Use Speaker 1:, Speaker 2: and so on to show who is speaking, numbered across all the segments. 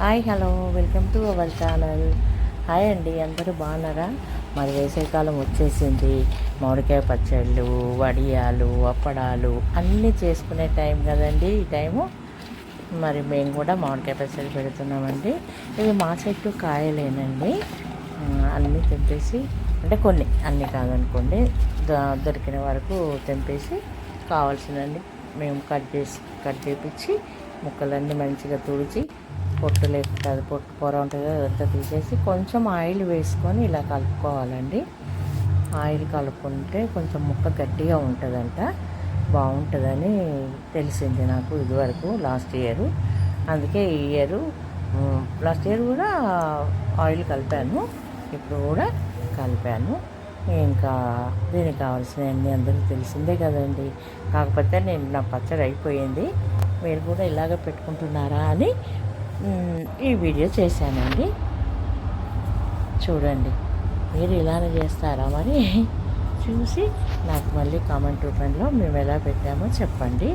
Speaker 1: Hi hello welcome to our channel. Hi అండి, అందరూ బాగున్నారా? మరి వేసవికాలం వచ్చేసింది. మామిడికాయ పచ్చళ్ళు, వడియాలు, అప్పడాలు అన్నీ చేసుకునే టైం కదండి ఈ టైము. మరి మేము కూడా మామిడికాయ పచ్చడి పెడుతున్నామండి. ఇవి మా చెట్టు కాయలేనండి. అన్నీ తెంపేసి, అంటే కొన్ని, అన్నీ కాదనుకోండి, దొరికిన వరకు తెంపేసి కావాల్సినన్ని మేము కట్ చేపించి ముక్కలన్నీ మంచిగా తుడిచి, పొట్టు లేకుండా అది పొట్టు పొర ఉంటుంది కదా, అదంతా తీసేసి కొంచెం ఆయిల్ వేసుకొని ఇలా కలుపుకోవాలండి. ఆయిల్ కలుపుకుంటే కొంచెం ముక్క గట్టిగా ఉంటుందంట, బాగుంటుందని తెలిసింది నాకు ఇదివరకు లాస్ట్ ఇయర్. అందుకే ఈ ఇయర్, లాస్ట్ ఇయర్ కూడా ఆయిల్ కలిపాను, ఇప్పుడు కూడా కలిపాను. ఇంకా దీనికి కావాల్సినవన్నీ అందరికీ తెలిసిందే కదండి. కాకపోతే నా పచ్చడి అయిపోయింది, మీరు కూడా ఇలాగ పెట్టుకుంటున్నారా అని ఈ వీడియో చేశానండి. చూడండి, మీరు ఇలానే చేస్తారా మరి? చూసి నాకు మళ్ళీ కామెంట్ రూపంలో మేము ఎలా పెట్టామో చెప్పండి,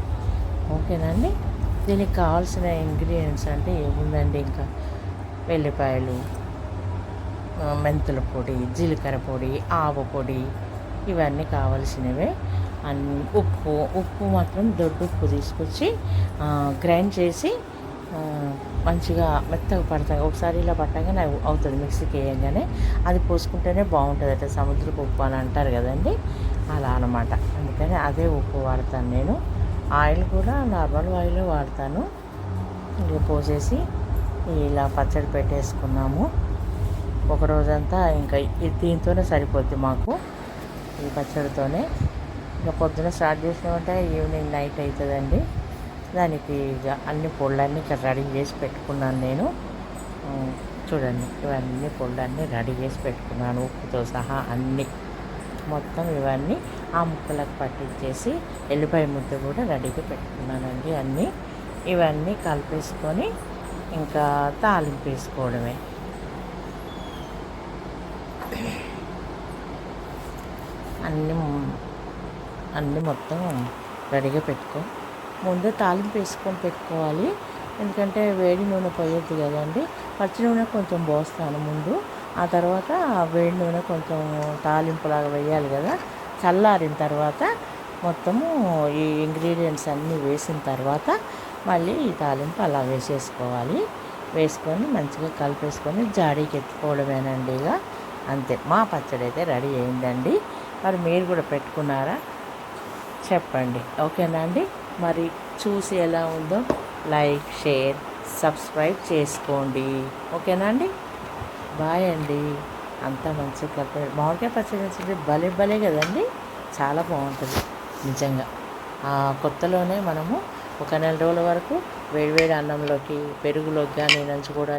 Speaker 1: ఓకేనండి. దీనికి కావాల్సిన ఇంగ్రీడియంట్స్ అంటే ఏముందండి, ఇంకా వెల్లిపాయలు, మెంతుల పొడి, జీలకర్ర పొడి, ఆవ పొడి, ఇవన్నీ కావాల్సినవే. ఉప్పు మాత్రం దొడ్డు ఉప్పు తీసుకొచ్చి గ్రైండ్ చేసి మంచిగా మెత్తగా పడతాయి. ఒకసారి ఇలా పట్టగానే అవుతుంది, మిక్సీకి వేయంగానే అది పోసుకుంటేనే బాగుంటుంది. అంటే సముద్రపు ఉప్పు అని అంటారు కదండి, అలా అనమాట. అందుకని అదే ఉప్పు వాడతాను నేను. ఆయిల్ కూడా నార్మల్ ఆయిల్ వాడతాను. ఇక పోసేసి ఇలా పచ్చడి పెట్టేసుకున్నాము. ఒక రోజంతా ఇంకా దీంతోనే సరిపోద్ది మాకు, ఈ పచ్చడితోనే. ఇక పొద్దున స్టార్ట్ చేసినామంటే ఈవినింగ్ నైట్ అవుతుందండి. దానికి ఇక అన్ని పొళ్ళన్నీ ఇక్కడ రెడీ చేసి పెట్టుకున్నాను నేను. చూడండి, ఇవన్నీ పొళ్ళన్నీ రెడీ చేసి పెట్టుకున్నాను, ఉప్పుతో సహా అన్నీ మొత్తం ఇవన్నీ ఆ ముక్కలకు పట్టించేసి ఎల్లిపాయ ముద్ద కూడా రెడీగా పెట్టుకున్నానండి. అన్నీ ఇవన్నీ కలిపేసుకొని ఇంకా తాలింపు వేసుకోవడమే. అన్నీ మొత్తం రెడీగా ముందు తాలింపు వేసుకొని పెట్టుకోవాలి. ఎందుకంటే వేడి నూనె పోయొద్దు కదండి. పచ్చి నూనె కొంచెం పోస్తాను ముందు, ఆ తర్వాత వేడి నూనె కొంచెం తాలింపులాగా వేయాలి కదా. చల్లారిన తర్వాత మొత్తము ఈ ఇంగ్రీడియంట్స్ అన్నీ వేసిన తర్వాత మళ్ళీ ఈ తాలింపు అలా వేసేసుకోవాలి. వేసుకొని మంచిగా కలిపేసుకొని జాడీకి ఎత్తుకోవడమేనండి. ఇక అంతే, మా పచ్చడి అయితే రెడీ అయిందండి. మరి మీరు కూడా పెట్టుకున్నారా చెప్పండి, ఓకేనా అండి? మరి చూసి ఎలా ఉందో లైక్, షేర్, సబ్స్క్రైబ్ చేసుకోండి, ఓకేనా అండి? బాయ్ అండి. అంతా మంచిగా కలిపి మామిడికాయ పచ్చడి భలే కదండి, చాలా బాగుంటుంది నిజంగా. కొత్తలోనే మనము ఒక నెల రోజుల వరకు వేడివేడి అన్నంలోకి, పెరుగులోకి కానీ నంచుకోవడానికి